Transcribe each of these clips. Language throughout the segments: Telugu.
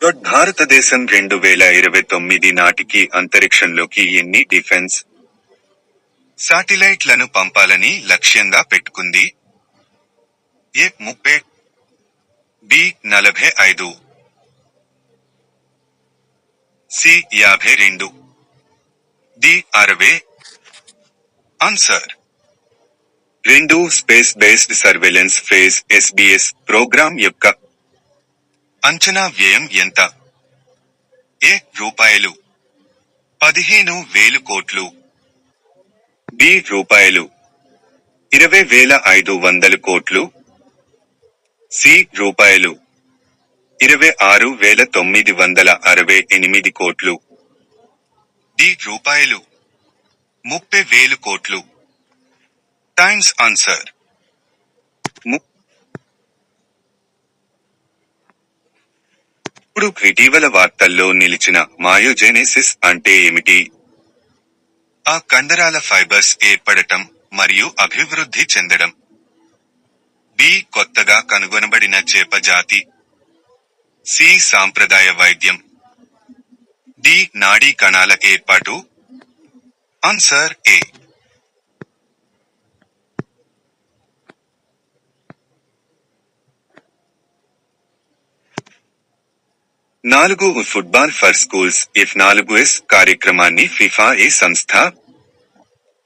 భారతదేశం 2029 నాటికి అంతరిక్షంలోకి ఎన్ని డిఫెన్స్ శాటిలైట్లను పంపాలని లక్ష్యంగా పెట్టుకుంది? A 30, B 45, C 52, D 60. Answer 2. Space based surveillance phase SBS program యొక్క అంచనా వ్యయం ఎంత? ఏ రూపాయలు 15,000 కోట్లు, బి రూపాయలు 20,500 కోట్లు, సి రూపాయలు 26,968 కోట్లు, డి రూపాయలు 30,000 కోట్లు. టైమ్స్ ఆన్సర్ ఇప్పుడు ఇటీవల వార్తల్లో నిలిచిన మయోజెనెసిస్ అంటే ఏమిటి? ఆ కండరాల ఫైబర్స్ ఏర్పడటం మరియు అభివృద్ధి చెందడం. బి కొత్తగా కనుగొనబడిన చేప జాతి. సి సాంప్రదాయ వైద్యం. డి నాడీ కణాల ఏర్పాటు. Answer A. 4. Football for schools F4S కార్యక్రమాన్ని ఫిఫా ఏ సంస్థ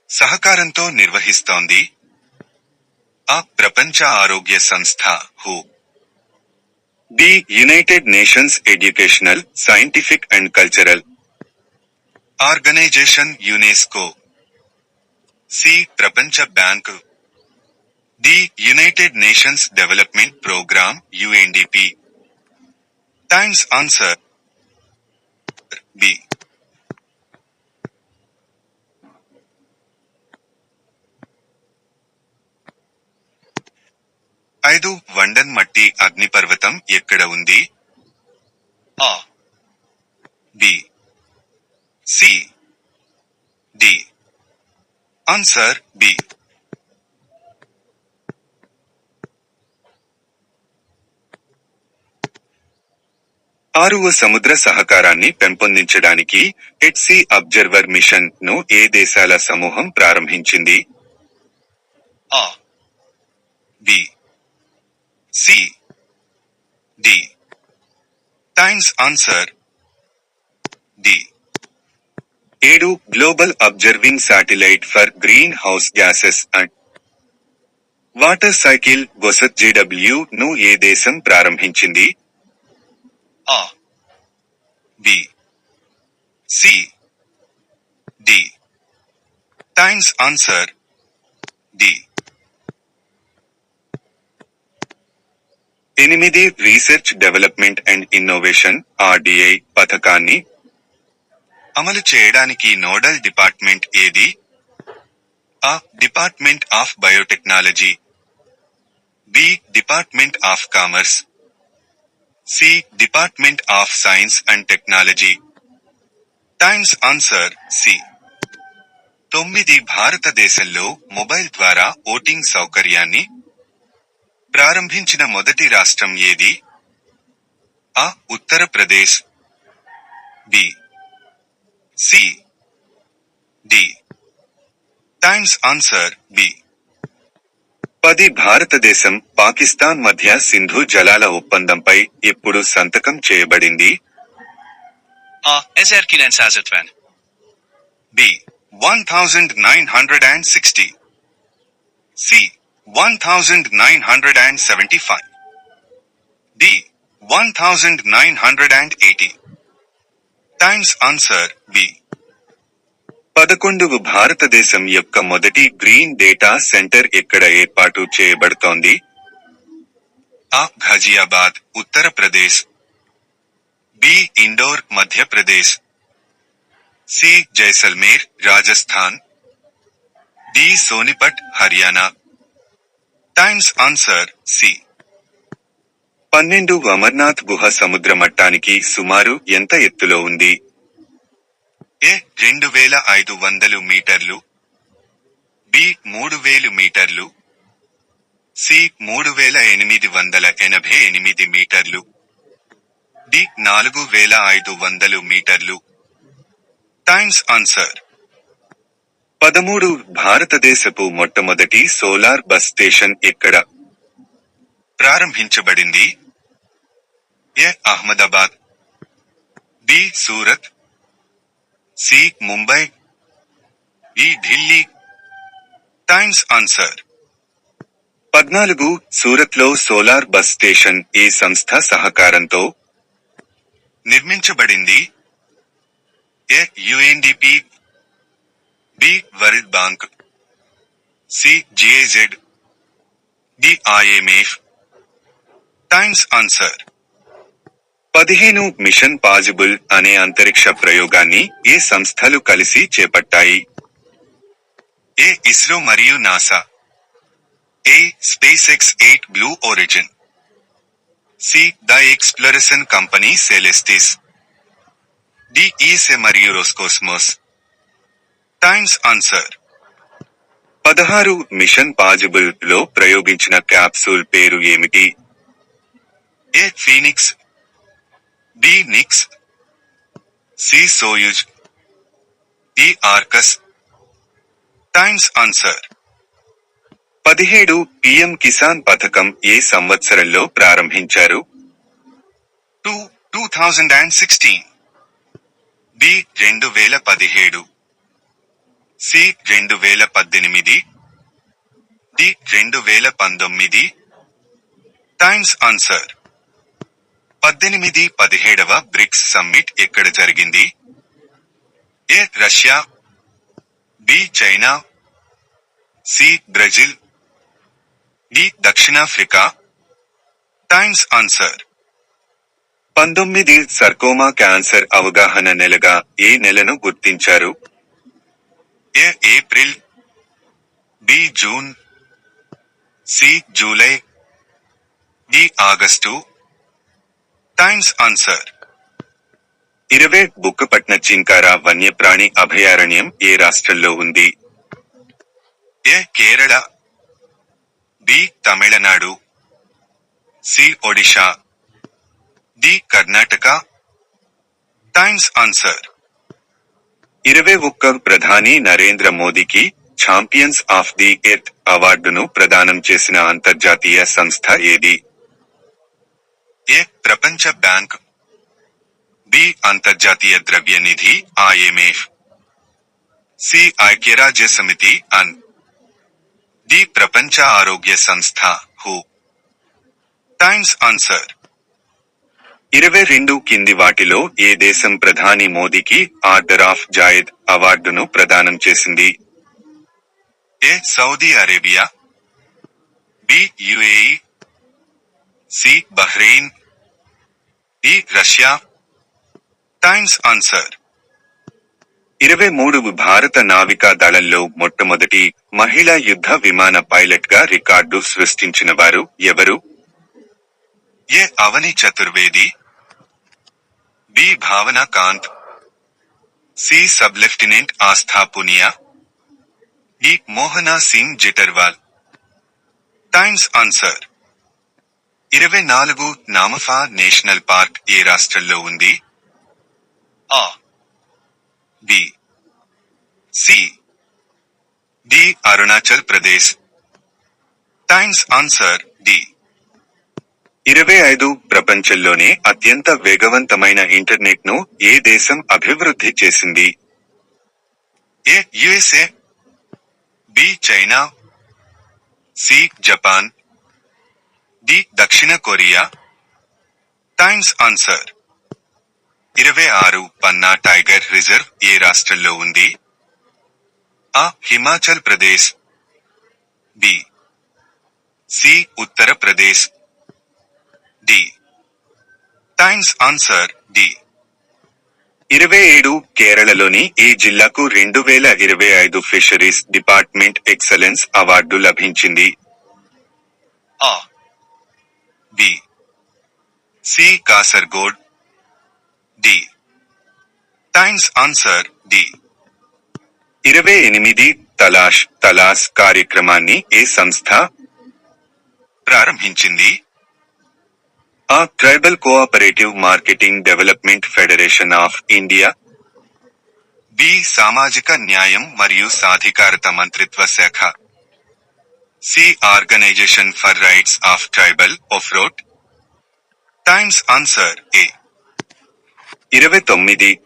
సహకారంతో నిర్వహిస్తోంది? ఆ ప్రపంచ ఆరోగ్య సంస్థ హు. B United Nations Educational, Scientific and Cultural Organization UNESCO. C ప్రపంచ bank. D United Nations Development Programme UNDP. Times answer B. 5. వండన్ మట్టి అగ్నిపర్వతం ఎక్కడ ఉంది? A, B, C, D. Answer B. 6. సముద్ర సహకారాన్ని పెంపొందించడానికి ఎట్-సీ అబ్జర్వర్ మిషన్ ను ఏ దేశాల సమూహం ప్రారంభించింది? A, B, C, D. Times answer D. 7. Global observing satellite for green house gases and water cycle GW ను ఏ దేశం ప్రారంభించింది? A, B, C, D. Times answer D. 8. Research development and innovation RDI పథకాన్ని అమలు చేయడానికి నోడల్ డిపార్ట్మెంట్ ఏది? A department of biotechnology. B department of commerce. C department of science and technology. Times answer C. 9. భారతదేశంలో మొబైల్ ద్వారా ఓటింగ్ సౌకర్యాన్ని ప్రారంభించిన మొదటి రాష్ట్రం ఏది? A Uttar Pradesh. B, C, D. Times answer B. 10. భారతదేశం, పాకిస్తాన్ మధ్య సింధు జలాల ఒప్పందంపై ఎప్పుడు సంతకం చేయబడింది? A. Ezerkilencszázötven. B 1960. C 1975. D 1980. Times answer B. 11. భారతదేశం యొక్క మొదటి గ్రీన్ డేటా సెంటర్ ఎక్కడ ఏర్పాటు చేయబడుతోంది? A Ghaziabad, Uttar Pradesh. B Indore, Madhya Pradesh. C Jaisalmer, Rajasthan. D Sonipat, Haryana. Times answer C. 12. Amarnath గుహ సముద్ర మట్టానికి సుమారు ఎంత ఎత్తులో ఉంది? ఏ 2,500 మీటర్లు. బి 3,000 మీటర్లు. సి 3,888 మీటర్లు. డి 4500 మీటర్లు. Times answer. 13 భారతదేశపు మొట్టమొదటి సోలార్ బస్ స్టేషన్ ఎక్కడ ప్రారంభించబడింది? A. Ahmedabad, B. Surat, C. Mumbai, E. Delhi. Times answer. 14 సూరత్లో సోలార్ బస్ స్టేషన్ ఏ సంస్థ సహకారంతో నిర్మించబడింది? A. UNDP, B. World bank, C. GAZ, D. IMF. Times answer. 15 Mission Possible అనే అంతరిక్ష ప్రయోగాన్ని ఏ సంస్థలు కలిసి చేపట్టాయి? ఏ. ఇస్రో మరియు NASA, A. SpaceX 8 Blue Origin, C. The exploration company Celestis, D. ESA మరియు Roscosmos. Times answer. 16 Mission Possible లో ప్రయోగించిన క్యాప్సూల్ పేరు ఏమిటి? A. Phoenix, B. Nyx, C. Soyuz, D. Arcas. Times answer. 17 PM Kisan పథకం ఏ సంవత్సరంలో ప్రారంభించారు? 2016, B. 2017, C. 2018, D. 2019. Times answer. 18 17వ బ్రిక్స్ సమ్మిట్ ఎక్కడ జరిగింది? A. Russia, B. China, C. Brazil, D. దక్షిణాఫ్రికా. Times answer. 19 సర్కోమా క్యాన్సర్ అవగాహన నెలగా ఏ నెలను గుర్తించారు? A. April, B. June, C. July, D. August. Times answer. 20 Bukkapatna chinkara వన్యప్రాణి అభయారణ్యం ఏ రాష్ట్రంలో ఉంది? A. Kerala, B. Tamil Nadu, C. Odisha, D. Karnataka. Times answer. 21 ప్రధాని నరేంద్ర మోదీకి ఛాంపియన్స్ ఆఫ్ ది ఎర్త్ అవార్డును ప్రదానం చేసిన అంతర్జాతీయ సంస్థ ఏది? ఏ. ప్రపంచ బ్యాంక్, బి. అంతర్జాతీయ ద్రవ్య నిధి ఐఎంఎఫ్, సి. ఐక్యరాజ్య సమితి అన్, డి. ప్రపంచ ఆరోగ్య సంస్థ హు. Times answer. 22 కింది వాటిలో ఏ దేశం ప్రధాని మోదీకి ఆర్డర్ ఆఫ్ జాయద్ అవార్డును ప్రదానం చేసింది? A. Saudi Arabia, B. UAE, C. Bahrain, D. Russia. Times answer. 23 భారత నావికా దళంలో మొట్టమొదటి మహిళా యుద్ధ విమాన పైలట్ గా రికార్డు సృష్టించిన వారు ఎవరు? A. Avani Chaturvedi, B. Bhavana Kanth, C. Sub lieutenant Aastha Punia, D. Mohana Singh Jitarwal. Times answer. 24 Namdapha National Park ఏ రాష్ట్రంలో ఉంది? A, B. C, D. Arunachal Pradesh. Times answer. D. 25 ప్రపంచంలోనే అత్యంత వేగవంతమైన ఇంటర్నెట్ ను ఏ దేశం అభివృద్ధి చేసింది? A. USA, B. China, C. Japan, D. దక్షిణ Korea. Times answer. 26 Panna tiger reserve ఏ రాష్ట్రంలో ఉంది? A. Himachal Pradesh, B. C. Uttar Pradesh, D. Times answer. D. 27 కేరళలోని ఏ జిల్లాకు 2025 ఫిషరీస్ డిపార్ట్మెంట్ ఎక్సలెన్స్ అవార్డు లభించింది? A. B. C. Kasaragod, D. Times answer. D. 28 Talash కార్యక్రమాన్ని ఏ సంస్థ ప్రారంభించింది? A. Tribal Cooperative Marketing Development Federation of India. B. సామాజిక న్యాయం మరియు సాధికారత మంత్రిత్వ శాఖ. C. Organization for Rights of Tribal ఆఫ్రోట్. Times answer A. 29